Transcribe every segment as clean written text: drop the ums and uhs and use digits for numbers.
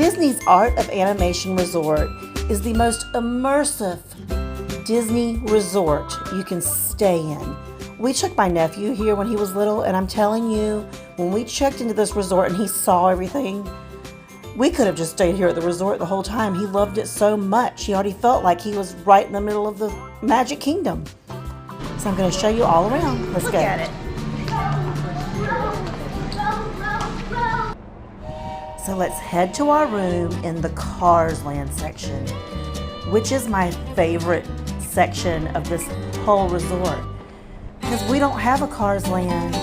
Disney's Art of Animation Resort is the most immersive Disney resort you can stay in. We took my nephew here when he was little, and I'm telling you, when we checked into this resort and he saw everything, we could have just stayed here at the resort the whole time. He loved it so much. He already felt like he was right in the middle of the Magic Kingdom. So I'm going to show you all around. Let's go. Look at it. So let's head to our room in the Cars Land section, which is my favorite section of this whole resort. Because we don't have a Cars Land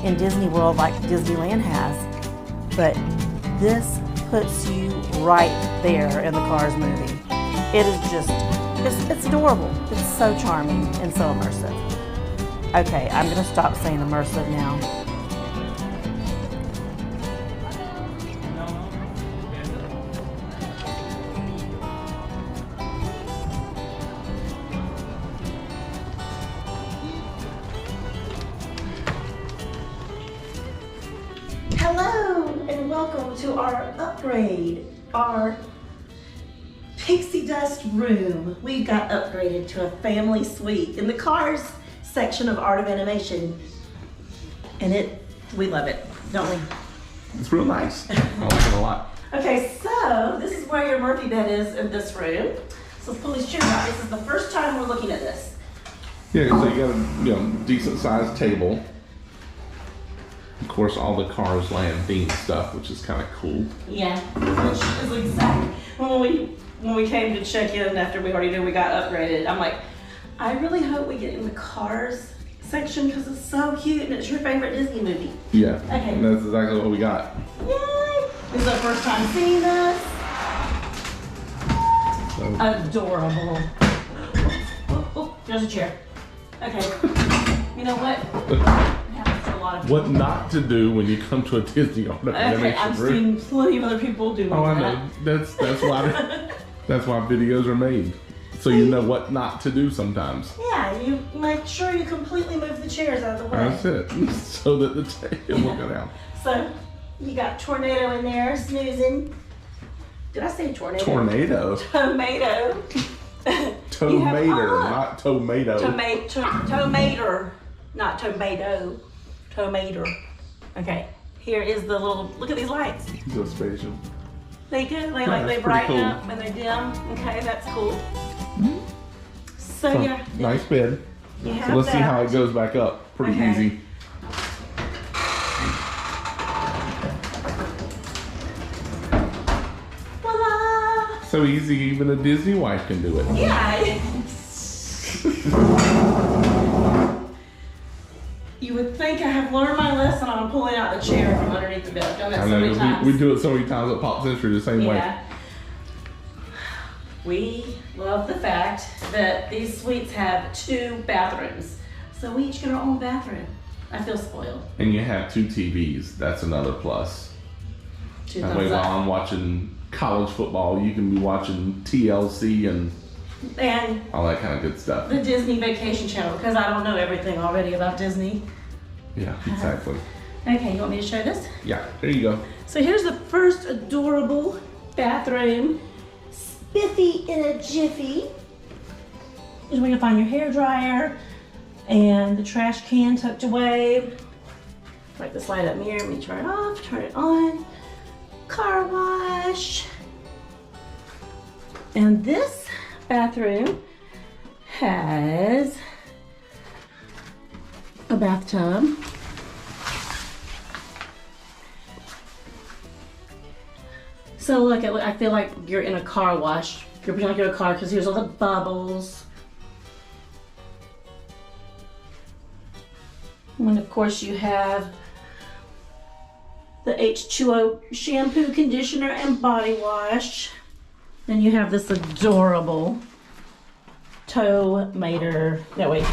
in Disney World like Disneyland has. But this puts you right there in the Cars movie. It is just, it's adorable. It's so charming and so immersive. Okay, I'm going to stop saying immersive now. Hello and welcome to our upgrade, our pixie dust room. We got upgraded to a family suite in the Cars section of Art of Animation. And we love it, don't we? It's real nice. I like it a lot. Okay, so this is where your Murphy bed is in this room. So let's pull these chairs out. This is the first time we're looking at this. Yeah, so you got a decent sized table. Of course, all the Cars Land themed stuff, which is kind of cool. Yeah, which is exactly when we came to check in after we already knew we got upgraded. I'm like, I really hope we get in the Cars section because it's so cute and it's your favorite Disney movie. Yeah, okay. And that's exactly what we got. Yay! This is our first time seeing this. So. Adorable. Oh, there's a chair. Okay. You know what? What not to do when you come to a Disney Art of Animation I've room. seen plenty of other people doing that. Oh, I know. That's why that's why videos are made. So you know what not to do sometimes. Yeah, you make sure you completely move the chairs out of the way. That's it. So that the table will go down. So you got Tornado in there snoozing. Did I say tornado? Tornado. Tomato. Tomato, not tomato. Tomater, not tomato. Tomater. Okay, here is the little, look at these lights. So spatial. They do, they That's brighten cool. up and they dim. Okay, that's cool. Mm-hmm. So yeah. Nice bed. You have So let's see that. how it goes back up. Pretty Okay. easy. Voila! So easy, even a Disney wife can do it. Yeah. You would think I have learned my lesson on pulling out the chair from underneath the bed. I've done that I so know, many times. we do it so many times at Pop Century the same way. Yeah. We love the fact that these suites have 2 bathrooms. So we each get our own bathroom. I feel spoiled. And you have 2 TVs. That's another plus. 2 That way thumbs while up. I'm watching college football, you can be watching TLC and all that kind of good stuff. The Disney Vacation Channel, because I don't know everything already about Disney. Yeah, exactly. Okay, you want me to show this? Yeah, there you go. So here's the first adorable bathroom. Spiffy in a jiffy. Here's where you'll find your hair dryer and the trash can tucked away. Like the slide up mirror, let me turn it off, turn it on. Car wash. And this bathroom has a bathtub. So look, I feel like you're in a car wash. You're pretending like you're in a car because here's all the bubbles. And of course you have the H2O shampoo, conditioner, and body wash. Then you have this adorable tomater. No, wait.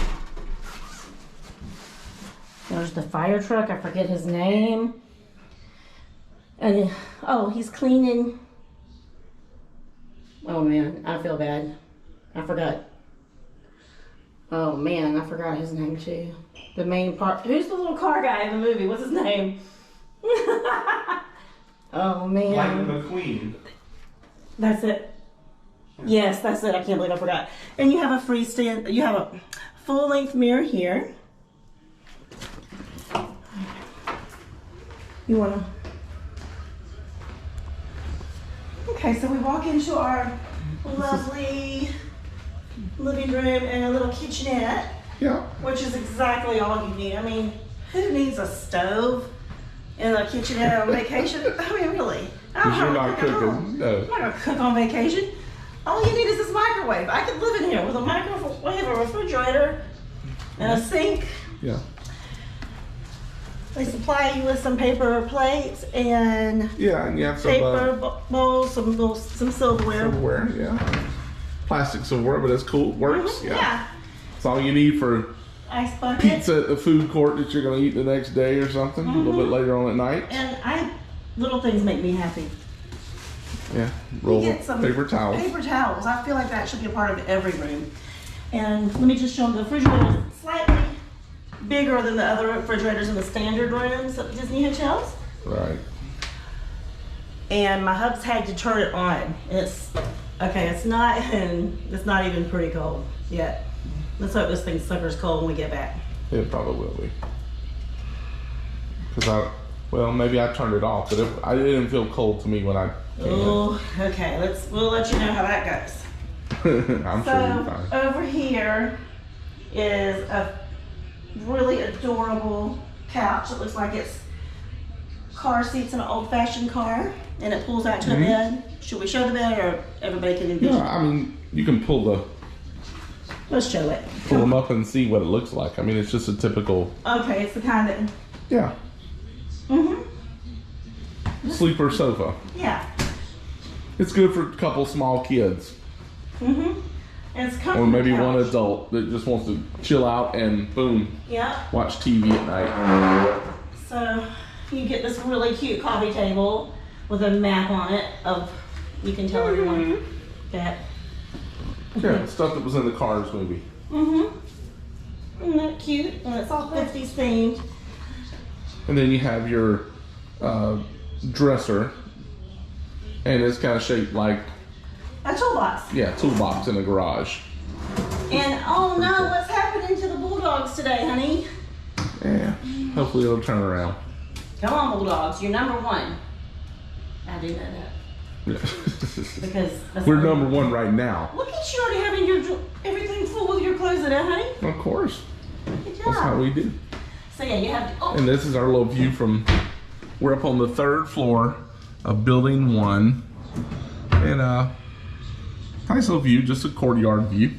There's the fire truck. I forget his name. And, oh, he's cleaning. Oh man, I feel bad. I forgot. Oh man, I forgot his name too. The main part. Who's the little car guy in the movie? What's his name? Oh man. Lightning McQueen. That's it. Yes, that's it. I can't believe I forgot. And you have a freestand. You have a full-length mirror here. You wanna? Okay, so we walk into our lovely living room and a little kitchenette. Yeah. Which is exactly all you need. I mean, who needs a stove in a kitchenette on vacation? I mean, really. Because you're not cooking. No. I'm not gonna cook on vacation. All you need is this microwave. I could live in here with a microwave, a refrigerator, and a sink. Yeah. They supply you with some paper plates and Yeah, and you have some paper bowls, some silverware. silverware. Yeah. Plastic silverware, but it's cool. It works. Yeah. It's all you need for Ice bucket. pizza at the food court that you're going to eat the next day or something, a little bit later on at night. And little things make me happy. Yeah, roll You of get some paper towels. Paper towels. I feel like that should be a part of every room. And let me just show them the refrigerator is slightly bigger than the other refrigerators in the standard rooms at Disney hotels. Right. And my hubs had to turn it on. It's okay. It's not even pretty cold yet. Let's hope this thing suckers cold when we get back. It probably will be. Well, maybe I turned it off, but it didn't feel cold to me when I came Oh, okay. We'll let you know how that goes. in. I'm sure you'll be fine. Over here is a really adorable couch. It looks like it's car seats in an old-fashioned car, and it pulls out to a bed. Should we show the bed, or everybody can envision? Yeah, I mean, you can Let's show it. pull them up and see what it looks like. I mean, it's just a typical, Okay, it's the kind that. yeah, sleeper sofa. Yeah. It's good for a couple small kids, And it's comfortable. or maybe couch. one adult that just wants to chill out and boom, Yeah. watch TV at night. So you get this really cute coffee table with a map on it of. You can tell everyone that. Yeah, stuff that was in the Cars movie. Isn't that cute? And it's all 50s themed. And then you have your dresser, and it's kind of shaped like, A toolbox. yeah, toolbox in a garage. And oh no, what's happening to the Bulldogs today, honey? Yeah, hopefully it'll turn around. Come on, Bulldogs, you're number one. I do know that. Because that's We're number one right now. Look at you already having everything full with your clothes in it, honey. Of course, Good job. that's how we do. So yeah, you have. And this is our little view from, we're up on the 3rd floor of building 1. And nice little view, just a courtyard view.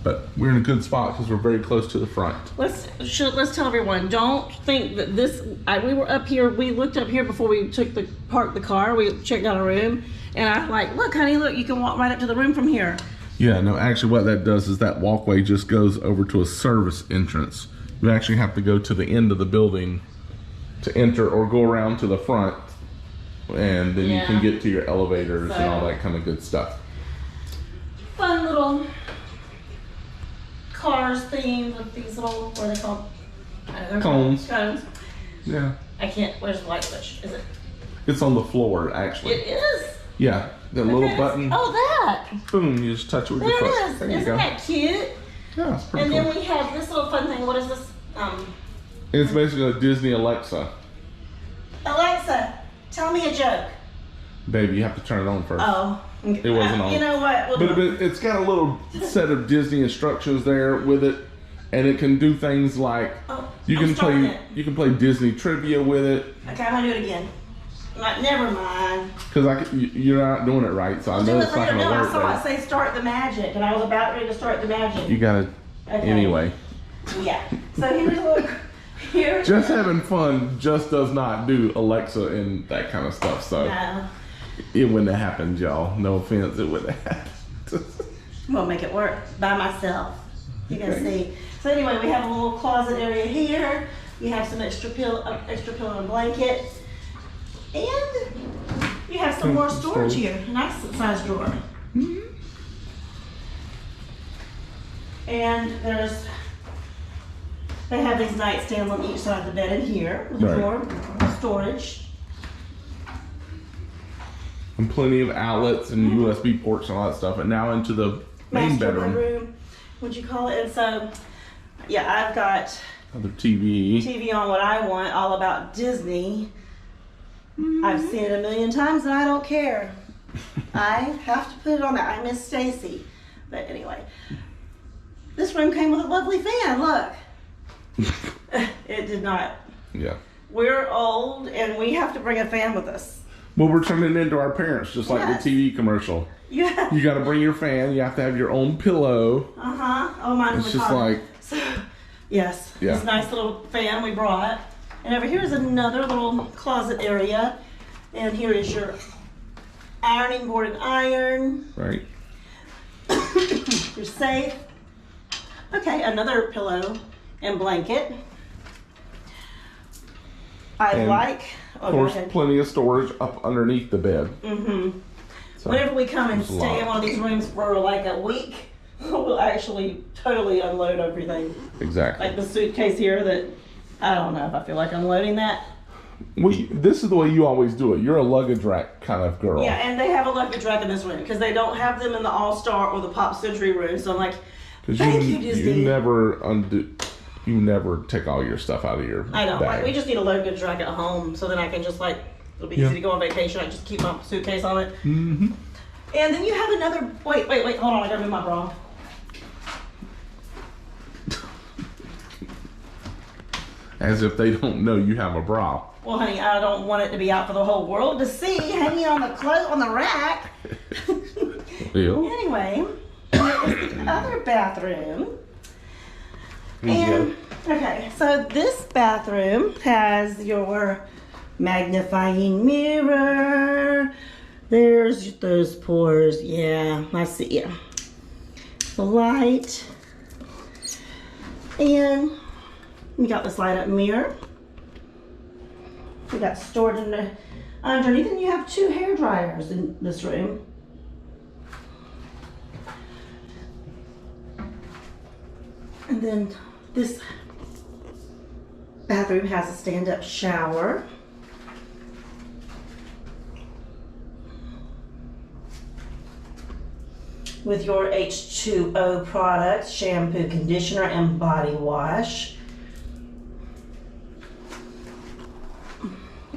But we're in a good spot because we're very close to the front. Let's tell everyone. Don't think that this. We were up here. We looked up here before we parked the car. We checked out a room, and I like, look, honey, look, you can walk right up to the room from here. Yeah, no, actually what that does is that walkway just goes over to a service entrance. You actually have to go to the end of the building to enter, or go around to the front, and then you can get to your elevators and all that kind of good stuff. Fun little Cars themed with these little, what are they called? Cones. Cones. Yeah. I can't, where's the light switch? Is it? It's on the floor, actually. It is. Yeah, the little Okay. button. Oh, that. Boom, you just touch it with There your it foot. is. There you Isn't go. that cute? Yeah, it's pretty And cool. then we have this little fun thing. What is this? It's basically a Disney Alexa. Alexa, tell me a joke. Baby, you have to turn it on first. Oh. It wasn't on. You know what? But it's got a little set of Disney instructions there with it, and it can do things like you I'm can starting play it. you can play Disney trivia with it. Okay, I'm gonna do it again. Never mind. Because you're not doing it right, so I We'll know do it's it not later. gonna No, I work. saw it Baby. say start the magic, and I was about ready to start the magic. You gotta Okay. anyway. Yeah. So here's a little. Here's Just having fun just does not do Alexa and that kind of stuff. So No. it wouldn't have happened, y'all. No offense, it wouldn't have happened. I'm gonna make it work by myself. You can see. So anyway, we have a little closet area here. You have some extra pillow and blanket, and you have some more storage here. Nice size drawer. And they have these nightstands on each side of the bed in here with Right. more storage. And plenty of outlets and USB ports and all that stuff. And now into the main Master bedroom. bedroom, what'd you call it? And so, yeah, I've got Another TV. TV on what I want, all about Disney. I've seen it a million times and I don't care. I have to put it on there. I miss Stacy. But anyway, this room came with a lovely fan, look. It did not. Yeah. We're old and we have to bring a fan with us. Well, we're turning into our parents, just like Yes. the TV commercial. Yeah. You got to bring your fan. You have to have your own pillow. Oh, mine's It's the just collar. like, So, yes, Yeah. this nice little fan we brought. And over here is another little closet area. And here is your ironing board and iron. right? Your safe. Okay, another pillow and blanket. And, Oh, Of go course, ahead. plenty of storage up underneath the bed. So, Whenever we come and there's a stay in lot. one of these rooms for like a week, we'll actually totally unload everything. Exactly. Like the suitcase here that, I don't know if I feel like unloading that. This is the way you always do it. You're a luggage rack kind of girl. Yeah, and they have a luggage rack in this room because they don't have them in the All-Star or the Pop Century room. So I'm like, Because thank you, Disney. you never take all your stuff out of your I know. bag. Like, we just need a luggage rack at home so then I can just like, it'll be Yeah. easy to go on vacation. I just keep my suitcase on it. Mm-hmm. And then you have another, wait, hold on. I gotta move my bra. As if they don't know you have a bra. Well, honey, I don't want it to be out for the whole world to see, hanging on the rack. Well, Anyway, here is the other bathroom. And, okay, so this bathroom has your magnifying mirror. There's those pores. Yeah, I see you. The light. And we got this light up mirror. We got stored underneath, and you have 2 hair dryers in this room. And then this bathroom has a stand-up shower. With your H2O products, shampoo, conditioner, and body wash.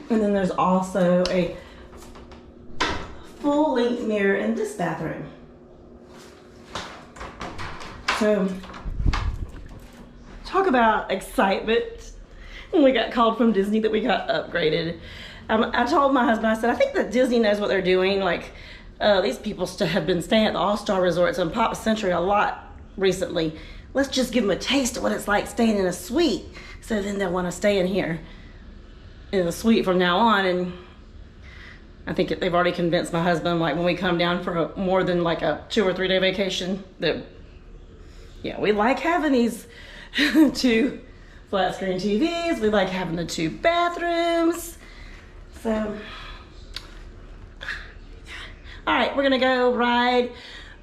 And then there's also a full-length mirror in this bathroom. So, talk about excitement when we got called from Disney that we got upgraded. I told my husband, I said, I think that Disney knows what they're doing. Like, these people have been staying at the All-Star Resorts and Pop Century a lot recently. Let's just give them a taste of what it's like staying in a suite. So then they'll want to stay in here in a suite from now on. And I think they've already convinced my husband, like when we come down for more than like a 2 or 3 day vacation, that yeah, we like having these 2 flat screen TVs. We like having the 2 bathrooms. So, all right, we're gonna go ride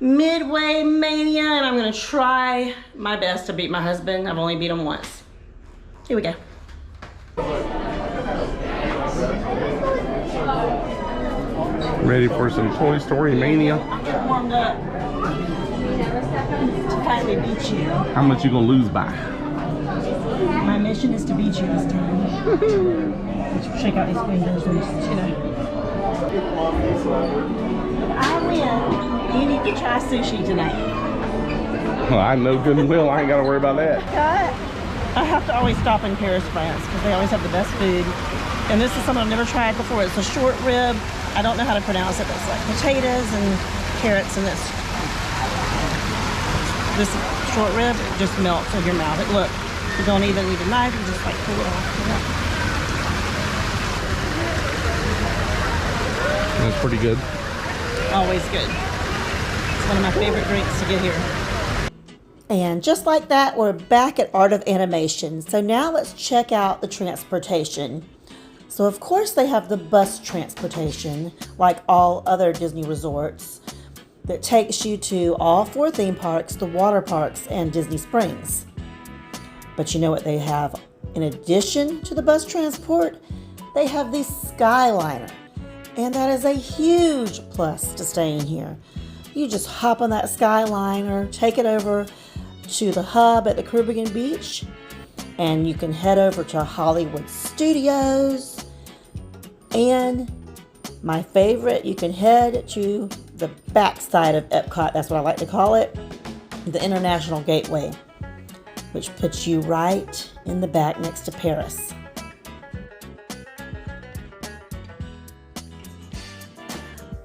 Midway Mania, and I'm gonna try my best to beat my husband. I've only beat him once. Here we go. ready for some Toy Story Mania? I'm getting warmed up to finally beat you. How much you gonna lose by? My mission is to beat you this time. Let's shake out these fingers and just, you know. If I win, you need to try sushi tonight. Well, I know good and well I ain't gotta worry about that. I have to always stop in Paris, France, because they always have the best food. And this is something I've never tried before. It's a short rib. I don't know how to pronounce it, but it's like potatoes and carrots, and this short rib just melts in your mouth. Look, you don't even need a knife, you just like pull it off. That's pretty good. Always good. It's one of my favorite drinks to get here. And just like that, we're back at Art of Animation. So now let's check out the transportation. So of course they have the bus transportation, like all other Disney resorts, that takes you to all 4 theme parks, the water parks, and Disney Springs. But you know what they have in addition to the bus transport? They have the Skyliner. And that is a huge plus to staying here. You just hop on that Skyliner, take it over to the hub at the Caribbean Beach, and you can head over to Hollywood Studios. And my favorite, you can head to the backside of Epcot, that's what I like to call it, the International Gateway, which puts you right in the back next to Paris.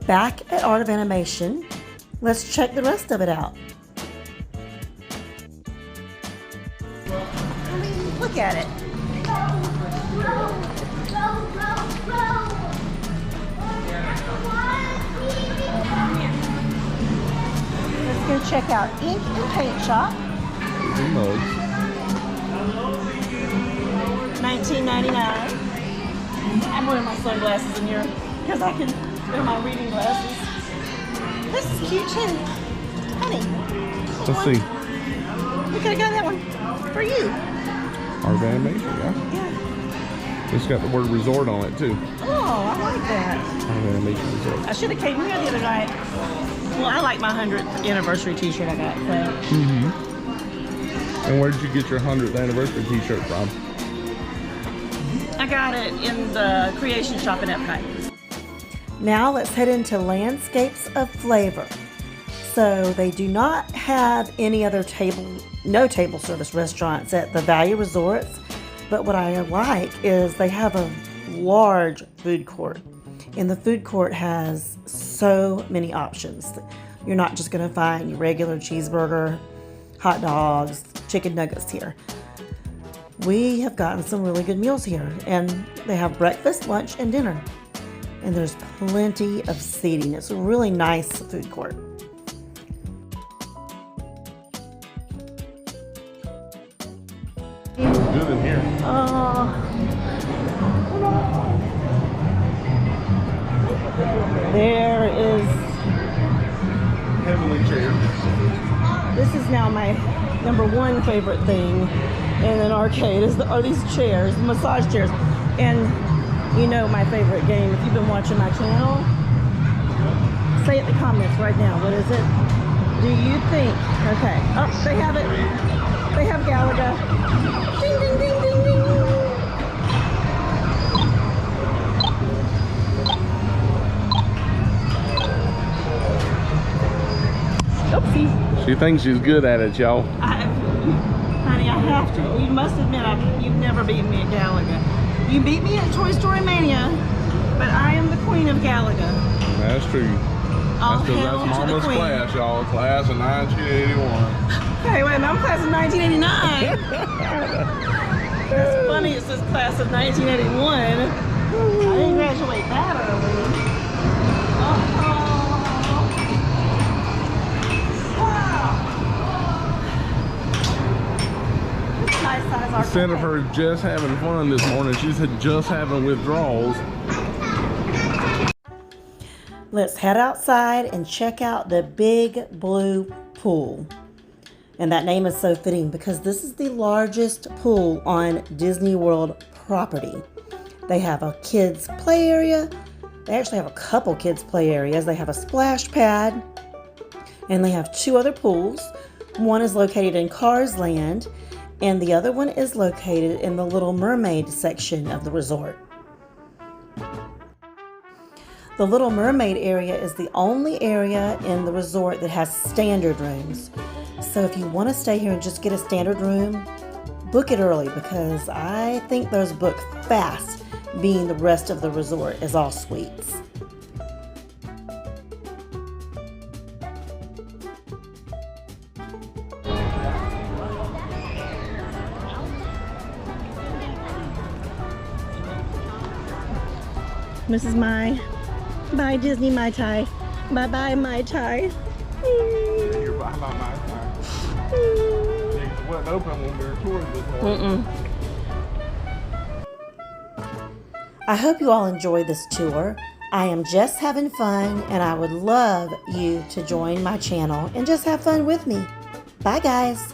Back at Art of Animation, let's check the rest of it out. Look at it. Let's go check out Ink and Paint Shop. $19.99. I'm wearing my sunglasses in here because I can wear my reading glasses. This is cute too. Honey. Let's see. We could have got that one for you. Art of Animation, yeah. Yeah. It's got the word resort on it too. Oh, I like that. Art of Animation Resort. I should have came here the other night. Well, I like my 100th anniversary t-shirt I got. So. And where did you get your 100th anniversary t-shirt from? I got it in the creation shop in Epcot. Now let's head into Landscapes of Flavor. So they do not have any other no table service restaurants at the Value Resorts, but what I like is they have a large food court, and the food court has so many options. You're not just going to find your regular cheeseburger, hot dogs, chicken nuggets here. We have gotten some really good meals here, and they have breakfast, lunch, and dinner. And there's plenty of seating. It's a really nice food court. It's good in here. There is. Heavenly chairs. This is now my number one favorite thing in an arcade are these chairs, massage chairs. And you know my favorite game. If you've been watching my channel, say it in the comments right now. What is it? Do you think? Okay. Oh, they have it. They have Galaga. Ding, ding, ding, ding, ding. Oopsie. She thinks she's good at it, y'all. Honey, I have to. You must admit, you've never beaten me at Galaga. You beat me at Toy Story Mania, but I am the queen of Galaga. That's true. All That's because hail that's to the Mama's queen. class, y'all. Class of 1981. Okay, wait a minute, I'm class of 1989. That's funny, it says class of 1981. I didn't graduate that early. Instead of her just having fun this morning, she's just having withdrawals. Let's head outside and check out the big blue pool. And that name is so fitting because this is the largest pool on Disney World property. They have a kids play area. They actually have a couple kids play areas. They have a splash pad, and they have two other pools. One is located in Cars Land, and the other one is located in the Little Mermaid section of the resort. The Little Mermaid area is the only area in the resort that has standard rooms. So if you want to stay here and just get a standard room, book it early because I think those book fast, being the rest of the resort is all suites. This is my bye Disney Mai Tai. Bye bye Mai Tai. You're behind on my time. It wasn't open when we were touring this morning. I hope you all enjoyed this tour. I am just having fun, and I would love you to join my channel and just have fun with me. Bye guys.